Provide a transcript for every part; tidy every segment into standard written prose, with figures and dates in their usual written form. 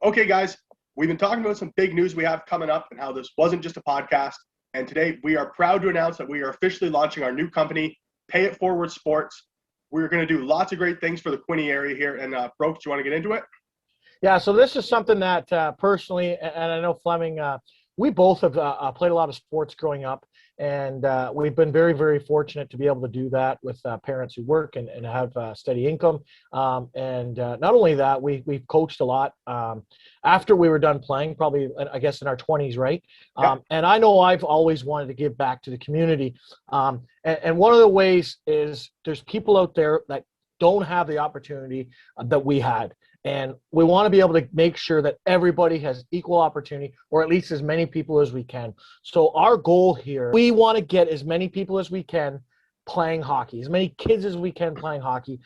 Okay, guys, we've been talking about some big news we have coming up and how this wasn't just a podcast. And today we are proud to announce that we are officially launching our new company, Pay It Forward Sports. We're going to do lots of great things for the Quinte area here. And Broke, do you want to get into it? Yeah, so this is something that personally, and I know Fleming, we both have played a lot of sports growing up, and we've been very, very fortunate to be able to do that with parents who work and have steady income. And not only that, we've coached a lot after we were done playing, probably, I guess, in our 20s, right? Yep. And I know I've always wanted to give back to the community. And one of the ways is there's people out there that don't have the opportunity that we had. And we want to be able to make sure that everybody has equal opportunity, or at least as many people as we can. So our goal here, we want to get as many people as we can playing hockey, as many kids as we can playing hockey,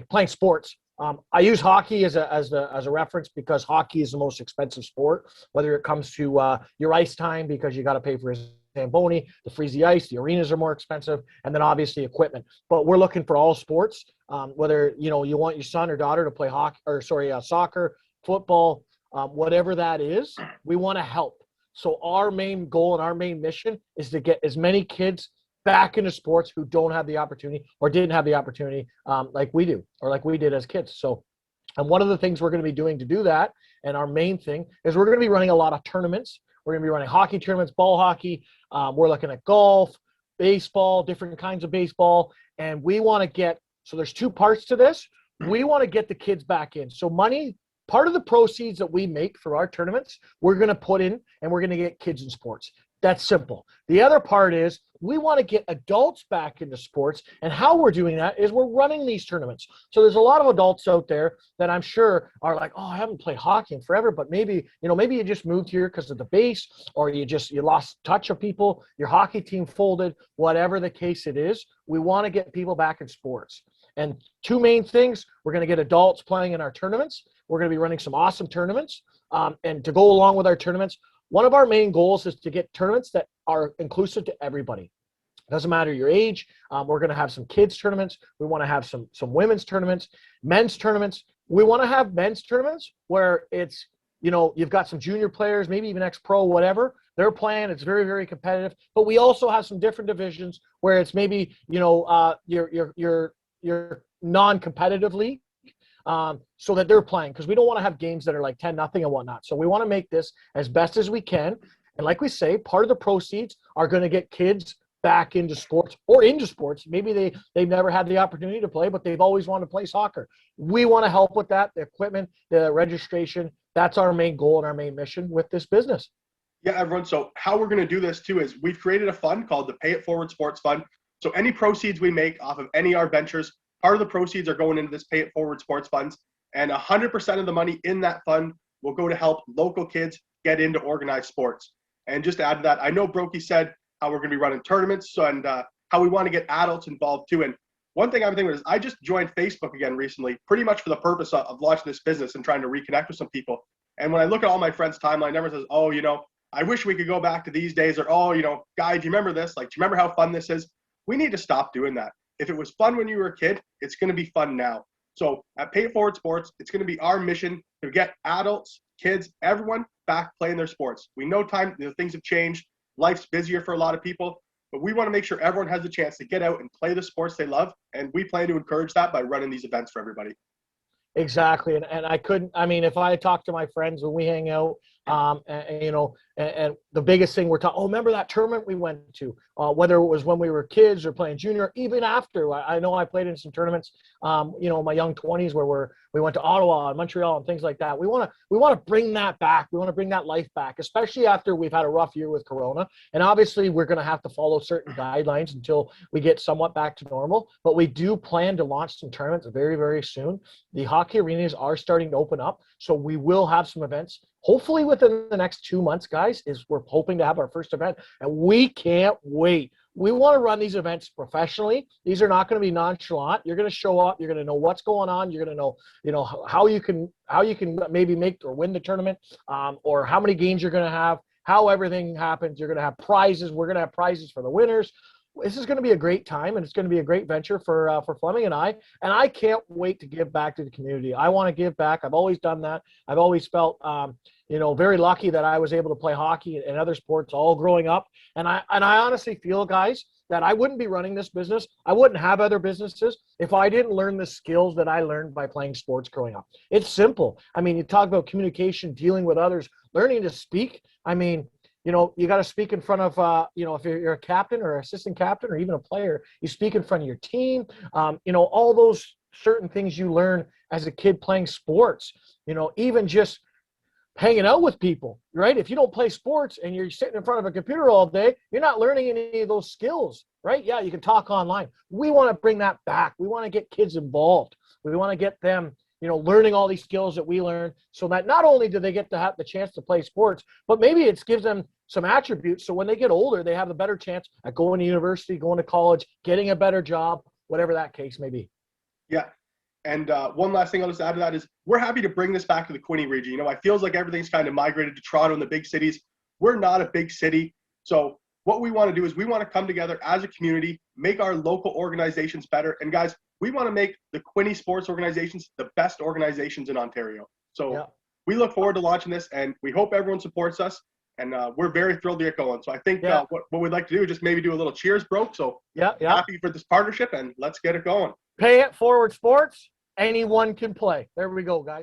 playing sports. I use hockey as a reference because hockey is the most expensive sport, whether it comes to your ice time, because you got to pay for his Zamboni, the freezy ice, the arenas are more expensive, and then obviously equipment. But we're looking for all sports, whether you want your son or daughter to play soccer, football, whatever that is, we want to help. So our main goal and our main mission is to get as many kids back into sports who don't have the opportunity or didn't have the opportunity like we do, or like we did as kids. So, and one of the things we're going to be doing to do that, and our main thing, is we're going to be running a lot of tournaments. We're going to be running hockey tournaments, ball hockey. We're looking at golf, baseball, different kinds of baseball. And we want to get, so there's two parts to this. We want to get the kids back in. So money, part of the proceeds that we make for our tournaments, we're going to put in, and we're going to get kids in sports. That's simple. The other part is we want to get adults back into sports, and how we're doing that is we're running these tournaments. So there's a lot of adults out there that I'm sure are like, oh, I haven't played hockey in forever, but maybe you just moved here because of the base, or you lost touch of people, your hockey team folded, whatever the case it is. We want to get people back in sports. And two main things, we're going to get adults playing in our tournaments. We're going to be running some awesome tournaments. And to go along with our tournaments, one of our main goals is to get tournaments that are inclusive to everybody. Doesn't matter your age. We're going to have some kids tournaments. We want to have some women's tournaments, men's tournaments. We want to have men's tournaments where it's, you've got some junior players, maybe even ex-pro, whatever. They're playing. It's very, very competitive. But we also have some different divisions where it's maybe, your non-competitive league. So that they're playing, because we don't want to have games that are like 10-0 and whatnot. So we want to make this as best as we can. And like we say, part of the proceeds are going to get kids back into sports, or into sports. Maybe they've never had the opportunity to play, but they've always wanted to play soccer. We want to help with that, the equipment, the registration. That's our main goal and our main mission with this business. Yeah, everyone. So how we're going to do this too is we've created a fund called the Pay It Forward Sports Fund. So any proceeds we make off of any of our ventures, part of the proceeds are going into this Pay It Forward Sports Funds, and 100% of the money in that fund will go to help local kids get into organized sports. And just to add to that, I know Brokey said how we're going to be running tournaments and how we want to get adults involved too. And one thing I'm thinking is I just joined Facebook again recently, pretty much for the purpose of launching this business and trying to reconnect with some people. And when I look at all my friends' timeline, everyone says, oh, I wish we could go back to these days, or, oh, guy, do you remember this? Like, do you remember how fun this is? We need to stop doing that. If it was fun when you were a kid, it's going to be fun now. So at Pay It Forward Sports, it's going to be our mission to get adults, kids, everyone back playing their sports. We know things have changed. Life's busier for a lot of people, but we want to make sure everyone has the chance to get out and play the sports they love. And we plan to encourage that by running these events for everybody. Exactly. And if I talk to my friends when we hang out, and the biggest thing we're talking, remember that tournament we went to, whether it was when we were kids or playing junior, even after. I know I played in some tournaments, in my young 20s where we went to Ottawa and Montreal and things like that. We want to bring that back. We want to bring that life back, especially after we've had a rough year with Corona. And obviously we're going to have to follow certain guidelines until we get somewhat back to normal. But we do plan to launch some tournaments very, very soon. The hockey arenas are starting to open up, so we will have some events. Hopefully within the next 2 months, guys, we're hoping to have our first event, and we can't wait. We want to run these events professionally. These are not going to be nonchalant. You're going to show up. You're going to know what's going on. You're going to know, how you can maybe make or win the tournament, or how many games you're going to have, how everything happens. You're going to have prizes. We're going to have prizes for the winners. this is going to be a great time, and it's going to be a great venture for Fleming and I. And I can't wait to give back to the community. I want to give back. I've always done that. I've always felt, very lucky that I was able to play hockey and other sports all growing up. And I honestly feel, guys, that I wouldn't be running this business. I wouldn't have other businesses if I didn't learn the skills that I learned by playing sports growing up. It's simple. I mean, you talk about communication, dealing with others, learning to speak. I mean, you got to speak in front of, if you're a captain or assistant captain or even a player, you speak in front of your team. All those certain things you learn as a kid playing sports, even just hanging out with people, right? If you don't play sports and you're sitting in front of a computer all day, you're not learning any of those skills, right? Yeah, you can talk online. We want to bring that back. We want to get kids involved. We want to get them, learning all these skills that we learned, so that not only do they get to have the chance to play sports, but maybe it gives them some attributes. So when they get older, they have a better chance at going to university, going to college, getting a better job, whatever that case may be. Yeah. And one last thing I'll just add to that is we're happy to bring this back to the Quinte region. I feels like everything's kind of migrated to Toronto and the big cities. We're not a big city. So what we want to do is we want to come together as a community, make our local organizations better. And guys, we want to make the Quinte sports organizations the best organizations in Ontario. So we look forward to launching this, and we hope everyone supports us. And we're very thrilled to get going. So I think what we'd like to do is just maybe do a little cheers, bro. So happy for this partnership, and let's get it going. Pay It Forward Sports. Anyone can play. There we go, guys.